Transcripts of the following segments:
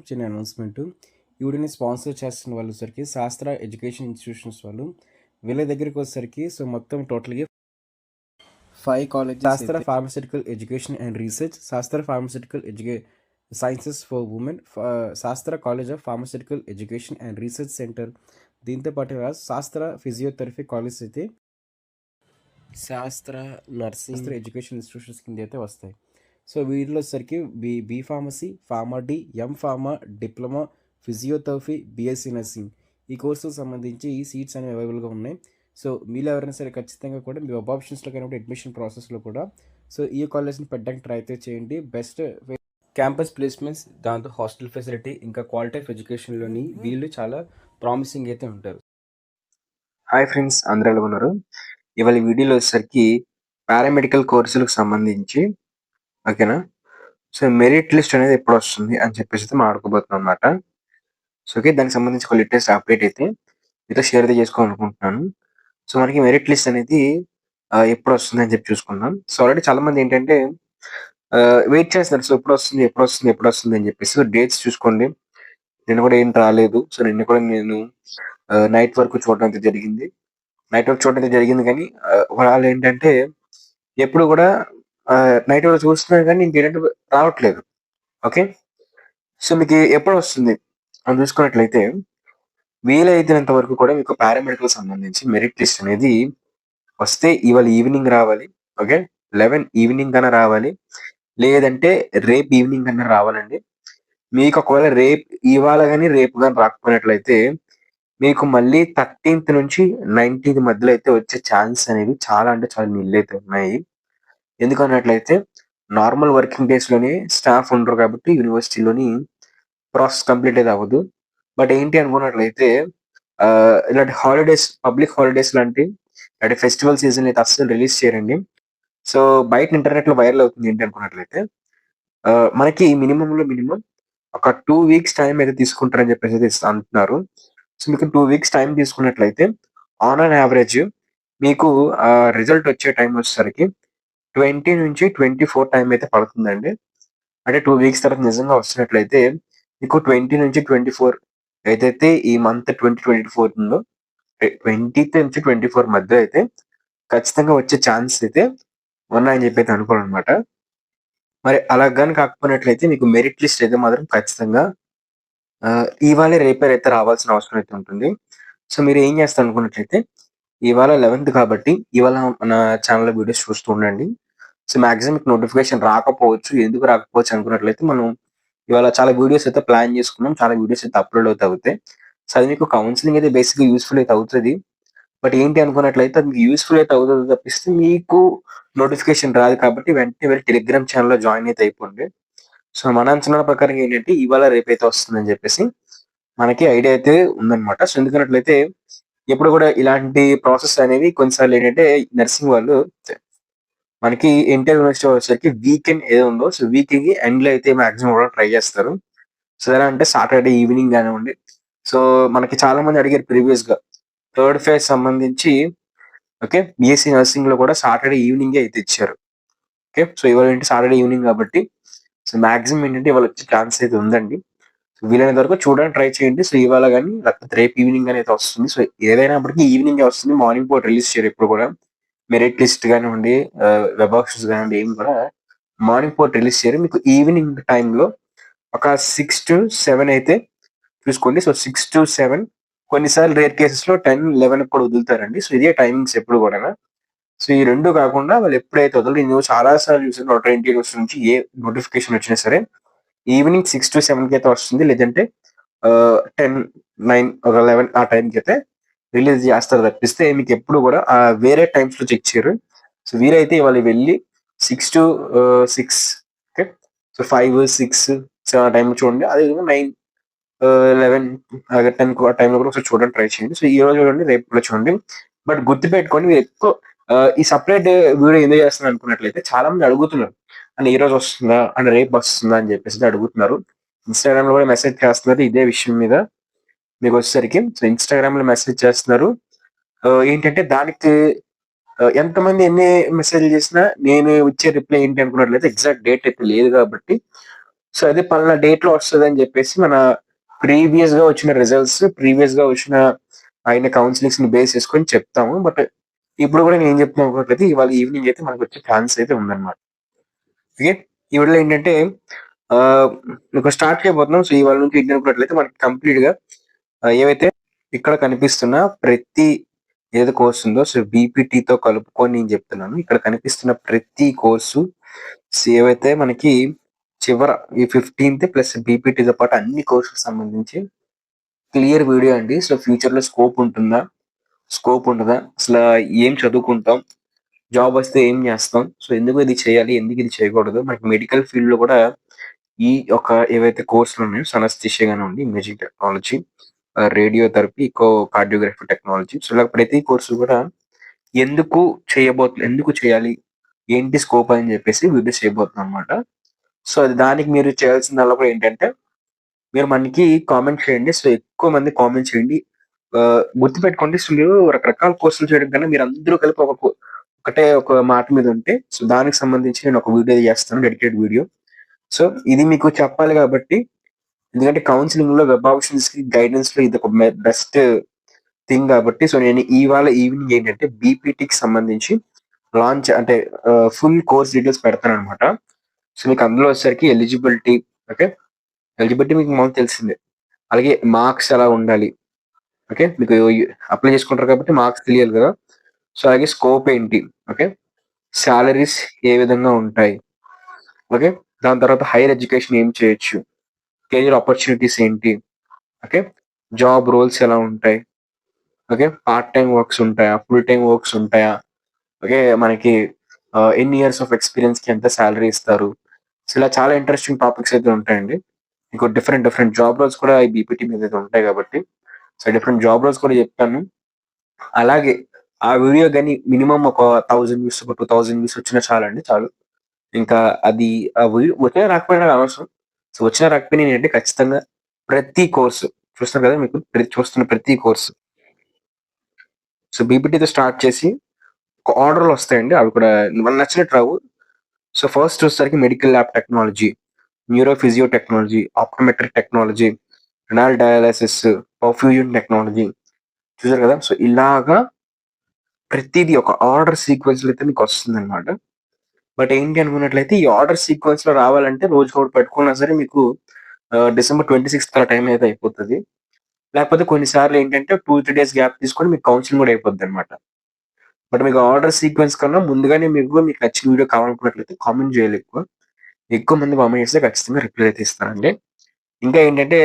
చిన్న అనౌన్స్‌మెంటు. ఈ వీడియోని స్పాన్సర్ చేస్తున్న వాళ్ళొచ్చేసరికి శాస్త్ర ఎడ్యుకేషన్ ఇన్‌స్టిట్యూషన్స్ వాళ్ళు. వీళ్ళ దగ్గరికొచ్చేసరికి మొత్తం టోటల్‌గా 5 కాలేజెస్ శాస్త్ర ఫార్మాస్యూటికల్ ఎడ్యుకేషన్ అండ్ రీసెర్చ్, శాస్త్ర ఫార్మాస్యూటికల్ సైన్సెస్ ఫర్ వుమెన్, శాస్త్ర college of pharmaceutical education and research centre. దీంతో పాటుగా శాస్త్ర ఫిజియోథెరపీ కాలేజ్ అయితే శాస్త్ర నర్సింగ్ ఎడ్యుకేషన్ ఇన్స్టిట్యూషన్స్ కింద అయితే వస్తాయి. సో వీటిలో వచ్చేసరికి B pharmacy, pharma D, M pharma, diploma, physiotherapy, BSc nursing ఈ కోర్సుకు సంబంధించి ఈ సీట్స్ అనేవి అవైలబుల్గా ఉన్నాయి. సో మీలో ఎవరైనా సరే ఖచ్చితంగా కూడా మీ వెబ్ ఆప్షన్స్లో కానీ అడ్మిషన్ ప్రాసెస్లో కూడా సో ఈ కాలేజ్ని పెట్టడానికి ట్రై అయితే చేయండి. బెస్ట్ క్యాంపస్ ప్లేస్మెంట్స్, దాంతో హాస్టల్ ఫెసిలిటీ, ఇంకా క్వాలిటీ ఆఫ్ ఎడ్యుకేషన్లోని వీళ్ళు చాలా ప్రామిసింగ్ అయితే ఉంటారు. హాయ్ ఫ్రెండ్స్, అందరూ ఎలా ఉన్నారు? ఇవాళ ఈ వీడియోలో వచ్చేసరికి పారామెడికల్ కోర్సులకు సంబంధించి ఓకేనా. సో మెరిట్ లిస్ట్ అనేది ఎప్పుడు వస్తుంది అని చెప్పేసి అయితే మాట్లాడుకోబోతున్నాం అనమాట. సో ఓకే, దానికి సంబంధించి ఒక లేటెస్ట్ అప్డేట్ అయితే మీతో షేర్ అయితే చేసుకోవాలనుకుంటున్నాను. సో మనకి మెరిట్ లిస్ట్ అనేది ఎప్పుడు వస్తుంది అని చెప్పి చూసుకుందాం. సో ఆల్రెడీ చాలా మంది ఏంటంటే వెయిట్ చేస్తున్నారు. సో ఎప్పుడు వస్తుంది ఎప్పుడు వస్తుంది ఎప్పుడు వస్తుంది అని చెప్పేసి డేట్స్ చూసుకోండి. నిన్న కూడా ఏం రాలేదు. సో నిన్న కూడా నేను నైట్ వరకు చూడడం అయితే జరిగింది. నైట్ వర్క్ చూడడం అయితే జరిగింది కానీ వాళ్ళు ఏంటంటే ఎప్పుడు కూడా నైట్ వర్క్ చూస్తున్నారు కానీ ఇంకేంటంటే రావట్లేదు. ఓకే, సో మీకు ఎప్పుడు వస్తుంది అని చూసుకున్నట్లయితే వీలైనంత వరకు కూడా మీకు పారామెడికల్ సంబంధించి మెరిట్ లిస్ట్ అనేది వస్తే ఇవాళ ఈవినింగ్ రావాలి. ఓకే, 11 ఈవినింగ్ కన్నా రావాలి, లేదంటే రేపు ఈవినింగ్ కన్నా రావాలండి. మీకు ఒకవేళ రేపు ఇవాళ కానీ రేపు కానీ రాకపోయినట్లయితే మీకు మళ్ళీ 13th నుంచి 19th మధ్యలో అయితే వచ్చే ఛాన్స్ అనేవి చాలా అంటే చాలా నిల్లైతే ఉన్నాయి. ఎందుకన్నట్లయితే నార్మల్ వర్కింగ్ డేస్‌లోనే స్టాఫ్ ఉండరు కాబట్టి యూనివర్సిటీలోని ప్రాసెస్ కంప్లీట్ అయితే అవ్వదు. బట్ ఏంటి అనుకున్నట్లయితే ఇలాంటి హాలిడేస్, పబ్లిక్ హాలిడేస్ లాంటి ఇలాంటి ఫెస్టివల్ సీజన్‌లో అయితే అస్సలు రిలీజ్ చేయరండి. సో బయట ఇంటర్నెట్‌లో వైరల్ అవుతుంది ఏంటి అనుకున్నట్లయితే మనకి మినిమమ్‌లో మినిమమ్ ఒక 2 వీక్స్ టైం అయితే తీసుకుంటారని చెప్పేసి అయితే అంటున్నారు. సో మీకు 2 వీక్స్ టైం తీసుకున్నట్లయితే ఆన్ అన్ యావరేజ్ మీకు రిజల్ట్ వచ్చే టైం వచ్చేసరికి 20-24 టైం అయితే పడుతుందండి. అంటే 2 వీక్స్ తర్వాత నిజంగా వస్తున్నట్లయితే మీకు 20-24 ఏదైతే ఈ మంత్ 2024 ఉందో 20-24 మధ్య అయితే ఖచ్చితంగా వచ్చే ఛాన్స్ అయితే ఉన్నాయని చెప్పి అయితే అనుకోవాలనమాట. మరి అలా గాని కాకపోయినట్లయితే మీకు మెరిట్ లిస్ట్ అయితే మాత్రం ఖచ్చితంగా ఇవాళే రేపే అయితే రావాల్సిన అవసరం అయితే ఉంటుంది. సో మీరు ఏం చేస్తారనుకున్నట్లయితే ఇవాళ 11th కాబట్టి ఇవాళ మన ఛానల్‌లో వీడియోస్ చూస్తూ ఉండండి. సో మాక్సిమం మీకు నోటిఫికేషన్ రాకపోవచ్చు. ఎందుకు రాకపోవచ్చు అనుకున్నట్లయితే మనం ఇవాళ చాలా వీడియోస్ అయితే ప్లాన్ చేసుకున్నాం. చాలా వీడియోస్ అయితే అప్‌లోడ్ అయితే అవుతాయి. సో అది మీకు కౌన్సెలింగ్ అయితే బేసిక్‌గా యూజ్‌ఫుల్ అయితే అవుతది. బట్ ఏంటి అనుకున్నట్లయితే అది మీకు యూజ్‌ఫుల్ అయితే అవుతది తప్పిస్తే మీకు నోటిఫికేషన్ రాదు కాబట్టి వెంటనే వెళ్లి టెలిగ్రామ్ ఛానెల్‌లో జాయిన్ అయితే అయిపోండి. సో మన అంచనాల ప్రకారం ఏంటంటే ఇవాళ రేపైతే వస్తుందని చెప్పేసి మనకి ఐడియా అయితే ఉందన్నమాట. సో ఎందుకన్నట్లయితే ఎప్పుడు కూడా ఇలాంటి ప్రాసెస్ అనేవి కొన్నిసార్లు ఏంటంటే నర్సింగ్ వాళ్ళు మనకి ఎన్టీఆర్ యూనివర్సిటీ వచ్చేసరికి వీకెండ్ ఏదో ఉందో సో వీకెండ్ ఎండ్‌లో అయితే మాక్సిమం కూడా ట్రై చేస్తారు. సో ఎలా అంటే సాటర్‌డే ఈవినింగ్ కానివ్వండి. సో మనకి చాలా మంది అడిగారు ప్రీవియస్‌గా థర్డ్ ఫేజ్ సంబంధించి ఓకే. బీఎస్సీ నర్సింగ్‌లో కూడా సాటర్‌డే ఈవినింగే అయితే ఇచ్చారు. ఓకే. సో ఇవాళ ఏంటి సాటర్‌డే ఈవినింగ్ కాబట్టి సో మాక్సిమం ఏంటంటే ఇవాళ వచ్చే ఛాన్స్ అయితే ఉందండి. సో వీలైనంత వరకు చూడడానికి ట్రై చేయండి. సో ఇవాళ గాని లేకపోతే రేపు ఈవినింగ్ గాని అయితే వస్తుంది. సో ఏదైనప్పటికీ ఈవినింగే వస్తుంది. మార్నింగ్ పూట రిలీజ్ చేయరు ఎప్పుడు కూడా. మెరిట్ లిస్ట్ కానివ్వండి, వెబ్ ఆప్షన్స్ కానివ్వండి ఏమి కూడా మార్నింగ్ పూట రిలీజ్ చేయరు. మీకు ఈవినింగ్ టైమ్‌లో ఒక 6-7 అయితే చూసుకోండి. సో 6-7 కొన్నిసార్లు రేర్ కేసెస్‌లో 10, 11 కూడా వదులుతారండి. సో ఇదే టైమింగ్స్ ఎప్పుడు కూడాను. సో ఈ 2 కాకుండా వాళ్ళు ఎప్పుడైతే వదలరో నేను చాలా సార్లు చూసాను. ఒక 20 ఇయర్స్ నుంచి ఏ నోటిఫికేషన్ వచ్చినా సరే ఈవినింగ్ 6-7కి అయితే వస్తుంది. లేదంటే 10, 9 ఒక 11 ఆ టైంకి అయితే రిలీజ్ చేస్తారు తప్పిస్తే మీకు ఎప్పుడు కూడా వేరే టైమ్స్‌లో చెక్ చేయరు. సో వీలైతే ఇవాళ వెళ్లి 6 ఓకే. సో 5, 6, 7 ఆ టైంలో చూడండి. అదేవిధంగా 9, 11 10 ఆ టైంలో కూడా ఒకసారి చూడడానికి ట్రై చేయండి. సో ఈ రోజు చూడండి, రేపు కూడా చూడండి. బట్ గుర్తుపెట్టుకోండి మీరు ఎక్కువ ఈ సెపరేట్ వీడియో ఎందుకు చేస్తున్నాను అనుకున్నట్లయితే చాలా మంది అడుగుతున్నారు. అంటే ఈ రోజు వస్తుందా? అంటే రేపు వస్తుందా? అని చెప్పేసి అడుగుతున్నారు. ఇన్‌స్టాగ్రామ్‌లో కూడా మెసేజ్ చేస్తున్నారు ఇదే విషయం మీద మీకొచ్చేసరికి. సో ఇన్‌స్టాగ్రామ్‌లో మెసేజ్ చేస్తున్నారు. ఏంటంటే దానికి ఎంతమంది ఎన్ని మెసేజ్‌లు చేసినా నేను ఇచ్చే రిప్లై ఏంటి అనుకున్నట్లయితే ఎగ్జాక్ట్ డేట్ అయితే లేదు కాబట్టి సో అది పలానా డేట్‌లో వస్తదని జెప్పేసి మన ప్రీవియస్‌గా వచ్చిన రిజల్ట్స్, ప్రీవియస్‌గా వచ్చిన అయిన కౌన్సెలింగ్స్‌ని బేస్ చేసుకొని చెప్తాము. బట్ ఇప్పుడు గూడా నేనేం చెప్తున్నా అనుకోవట్లేదు. ఇవాళ ఈవినింగ్ అయితే మనకొచ్చే ఛాన్స్ అయితే ఉందన్నమాట. ఓకే. ఈ వీడియోలో ఏంటంటే ఆహ్, ఒక స్టార్ట్ చేయబోతున్నాం. సో ఇవాళ నుంచి ఏంటి అనుకున్నట్లయితే మనకి కంప్లీట్‌గా ఏవైతే ఇక్కడ కనిపిస్తున్న ప్రతి ఏది కోర్స్ ఉందో సో బీపీటీతో కలుపుకొని నేను చెప్తున్నాను. ఇక్కడ కనిపిస్తున్న ప్రతి కోర్సు ఏవైతే మనకి చివర ఈ 15థ్ ప్లస్ బీపీటీతో పాటు అన్ని కోర్సులకు సంబంధించి క్లియర్ వీడియో అండి. సో ఫ్యూచర్‌లో స్కోప్ ఉంటుందా? స్కోప్ ఉండదా? అసలా ఏం చదువుకుంటాం? జాబ్ వస్తే ఏం చేస్తాం? సో ఎందుకు ఇది చేయాలి? ఎందుకు ఇది చేయకూడదు? మనకి మెడికల్ ఫీల్డ్‌లో కూడా ఈ యొక్క ఏవైతే కోర్సులు ఉన్నాయో అనస్థీషియా గానివ్వండి, imaging technology, radiotherapy, cardiography technology. So ఇలా ప్రతి కోర్సు కూడా ఎందుకు చేయాలి? ఏంటి స్కోప్ అని చెప్పేసి వీడియోస్ చేయబోతున్నాం అన్నమాట. సో అది దానికి మీరు చేయాల్సిందల్లా కూడా ఏంటంటే, మీరు మనకి కామెంట్ చేయండి. సో ఎక్కువ మంది కామెంట్ చేయండి. గుర్తుపెట్టుకోండి, సో మీరు రకరకాల కోర్సులు చేయడం కన్నా మీరందరూ కలిపి ఒకటే ఒక మాట మీద ఉంటే, సో దానికి సంబంధించి నేను ఒక వీడియో చేస్తాను, డెడికేటెడ్ వీడియో. సో ఇది మీకు చెప్పాలి కాబట్టి, ఎందుకంటే కౌన్సెలింగ్‌లో వెబ్ ఆప్షన్స్‌కి గైడెన్స్‌లో ఇదొక బెస్ట్ థింగ్ కాబట్టి, సో నేను ఇవాళ ఈవినింగ్ ఏంటంటే బీపీటీకి సంబంధించి లాంచ్ అంటే ఫుల్ కోర్స్ డీటెయిల్స్ పెడతాననమాట. సో మీకు అందులో వచ్చేసరికి ఎలిజిబిలిటీ, ఓకే. ఎలిజిబిలిటీ మీకు మామూలుగా తెలిసిందే. అలాగే మార్క్స్ ఎలా ఉండాలి, ఓకే. మీకు అప్లై చేసుకుంటారు కాబట్టి మార్క్స్ తెలియాలి కదా! సో అలాగే స్కోప్ ఏంటి, ఓకే. సాలరీస్ ఏ విధంగా ఉంటాయి, ఓకే. దాని తర్వాత హైయర్ ఎడ్యుకేషన్ ఏం చేయొచ్చు, కెరియర్ ఆపర్చునిటీస్ ఏంటి, ఓకే. జాబ్ రోల్స్ ఎలా ఉంటాయి, ఓకే. పార్ట్ టైమ్ వర్క్స్ ఉంటాయా, ఫుల్ టైమ్ వర్క్స్ ఉంటాయా, ఓకే. మనకి ఎన్ని ఇయర్స్ ఆఫ్ ఎక్స్‌పీరియన్స్‌కి ఎంత సాలరీ ఇస్తారు. సో ఇలా చాలా ఇంట్రెస్టింగ్ టాపిక్స్ అయితే ఉంటాయండి. మీకు డిఫరెంట్ డిఫరెంట్ జాబ్ రోల్స్ కూడా ఈ బీపీటీ మీద అయితే ఉంటాయి కాబట్టి, సో డిఫరెంట్ జాబ్ రోల్స్ కూడా చెప్తాను. అలాగే ఆ వీడియో గాని మినిమమ్ ఒక 1000 వ్యూస్, ఒక 2000 వ్యూస్ వచ్చినా చాలండి, చాలు. ఇంకా అది ఆ వీడియో వచ్చినా రాకపోయినా నాకు అనవసరం. సో వచ్చినా రాకపోయినా నేనంటే ఖచ్చితంగా ప్రతి కోర్సు చూస్తున్నారు కదా, మీకు చూస్తున్న ప్రతి కోర్సు సో బీపీటీతో స్టార్ట్ చేసి ఒక ఆర్డర్‌లో వస్తాయండి. అవి కూడా మనకు నచ్చినట్టు రావు. సో ఫస్ట్ వచ్చేసరికి medical lab technology, neuro physio technology, optometric technology, renal dialysis, perfusion technology. చూసారు కదా! సో ఇలాగా ప్రతీది ఒక ఆర్డర్ సీక్వెన్స్‌లో అయితే మీకొస్తుందన్నమాట. బట్ ఏంటి అనుకున్నట్లయితే ఈ ఆర్డర్ సీక్వెన్స్‌లో రావాలంటే రోజుకొకటి పెట్టుకున్నా సరే మీకు డిసెంబర్ 26థ్ కల్లా టైం అయితే అయిపోతది. లేకపోతే కొన్ని సార్లు ఏంటంటే 2, 3 డేస్ గ్యాప్ తీసుకొని మీకు కౌన్సెలింగ్ కూడా అయిపోద్దన్నమాట. బట్ మీకు ఆర్డర్ సీక్వెన్స్ కన్నా ముందుగానే మీకు నచ్చిన వీడియో కావాలనుకున్నట్లయితే కామెంట్ చేయాలి ఎక్కువ. ఎక్కువ మంది కామెంట్ చేస్తే ఖచ్చితంగా రిప్లై అయితే ఇస్తానండి. ఇంకా ఏంటంటే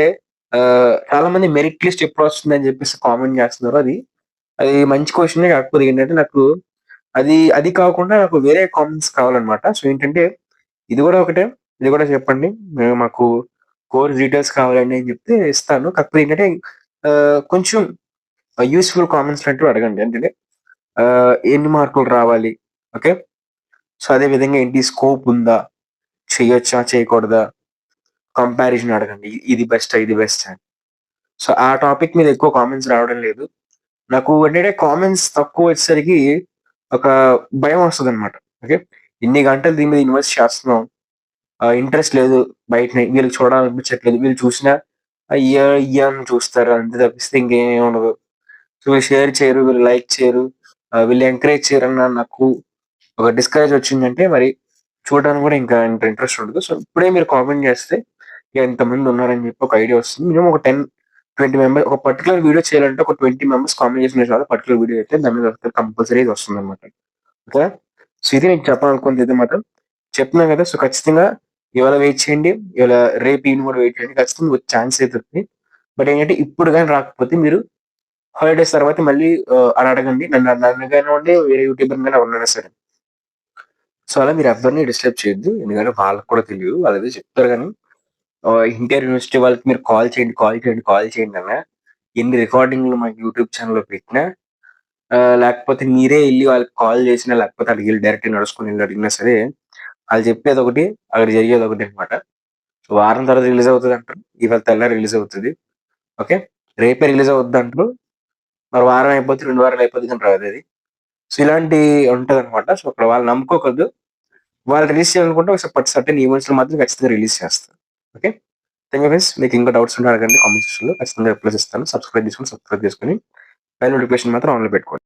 చాలా మంది మెరిట్ లిస్ట్ ఎప్పుడొస్తుందని చెప్పేసి కామెంట్ చేస్తున్నారు. అది మంచి క్వెషనే, కాకపోతే ఏంటంటే నాకు అది కాకుండా నాకు వేరే కామెంట్స్ కావాలన్నమాట. సో ఏంటంటే ఇది కూడా ఒకటే. ఇది కూడా చెప్పండి. మాకు కోర్స్ డీటెయిల్స్ కావాలండి అని చెప్తే ఇస్తాను. కాకపోతే ఏంటంటే కొంచెం యూజ్‌ఫుల్ కామెంట్స్ లాంటివి అడగండి. ఏంటంటే ఎన్ని మార్కులు రావాలి, ఓకే. సో అదే విధంగా ఏంటి స్కోప్ ఉందా? చేయొచ్చా? చేయకూడదా? కంపారిజన్ అడగండి. ఇది బెస్టా? ఇది బెస్టా? అని. సో ఆ టాపిక్ మీద ఎక్కువ కామెంట్స్ రావడం లేదు. నాకు ఏంటంటే కామెంట్స్ తక్కువ వచ్చేసరికి ఒక భయం వస్తదనమాట. ఓకే. ఇన్ని గంటలు దీని మీద ఇన్వెస్ట్ చేస్తున్నాం. ఇంట్రెస్ట్ లేదు బయటని. వీళ్ళకి చూడాలనిపించట్లేదు. వీళ్ళు చూసినా అయ్యా! అయ్యా! అని చూస్తారు. అంతే తప్పిస్తే ఇంకేమి ఉండదు. సో వీళ్ళు షేర్ చేయరు, వీళ్ళు లైక్ చేయరు, వీళ్ళు ఎంకరేజ్ చేయరన్న నాకు ఒక డిస్కరేజ్ వచ్చిందంటే మరి చూడడానికి కూడా ఇంకా ఇంత ఇంట్రెస్ట్ ఉండదు. సో ఇప్పుడే మీరు కామెంట్ చేస్తే ఎంతమంది ఉన్నారని చెప్పి ఒక ఐడియా వస్తుంది. మినిమమ్ ఒక 10, 20 మెంబర్స్ ఒక పర్టిక్యులర్ వీడియో చేయాలంటే ఒక 20 మెంబర్స్ కామెంట్ చేసిన చాలు, పర్టిక్యులర్ వీడియో అయితే దాని మీద కంపల్సరీ ఇది వస్తుందన్నమాట. ఓకే. సో ఇది నేను చెప్పాలనుకున్నది అయితే మాత్రం చెప్తున్నా కదా! సో ఖచ్చితంగా ఇవాళ వెయిట్ చేయండి. ఇవాళ రేపు ఈవినింగ్ కూడా వెయిట్ చేయండి. ఖచ్చితంగా వచ్చే ఛాన్స్ అయితే ఉంది. బట్ ఏంటంటే ఇప్పుడు గాని రాకపోతే మీరు హాలిడేస్ తర్వాత మళ్ళీ అని అడగండి. నన్ను కానివ్వండి, వేరే యూట్యూబర్‌ని గాని ఎవరినైనా సరే. సో అలా మీరు ఎవ్వరిని డిస్టర్బ్ చేయొద్దు. ఎందుకంటే వాళ్ళకి కూడా తెలియదు. వాళ్ళేదో చెప్తారు గానీ ఇంటర్ యూనివర్సిటీ వాళ్ళకి మీరు కాల్ చేయండి, కాల్ చేయండి, కాల్ చేయండి అన్నా, ఎన్ని రికార్డింగ్‌లు మన యూట్యూబ్ ఛానెల్‌లో పెట్టినా, లేకపోతే మీరే ఎళ్లి వాళ్ళకి కాల్ చేసినా, లేకపోతే ఆళ్ళకెళ్ళి డైరెక్ట్‌గా నడుచుకొని ఎళ్లి అడిగినా సరే, ఆళ్ళు చెప్పేదొకటి, అక్కడ జరిగేదొకటనమాట. వారం తర్వాత రిలీజ్ అవుతదంటారు. ఇవాళ తెల్లారి రిలీజ్ అవుతది. ఓకే. రేపే రిలీజ్ అవుద్దంటారు. మరి వారం అయిపోద్ది, 2 వారాలు అయిపోద్ది కానీ రాదది. సో ఇలాంటియి ఉంటదనమాట. సో అక్కడ వాళ్ళు నమ్ముకోకూడదు. వాళ్ళు రిలీజ్ చేయాలనుకుంటే ఒక సర్టెన్ ఈవెంట్స్‌లో మాత్రం ఖచ్చితంగా రిలీజ్ చేస్తారు. ఓకే. Thank you friends. మీకు ఇంకా డౌట్స్ ఉంటే అడగండి కామెంట్ సెక్షన్‌లో. ఖచ్చితంగా రిప్లైస్ ఇస్తాను. సబ్స్క్రైబ్ చేసుకొని బెల్ నోటిఫికేషన్ మాత్రం ఆన్‌లో పెట్టుకోండి.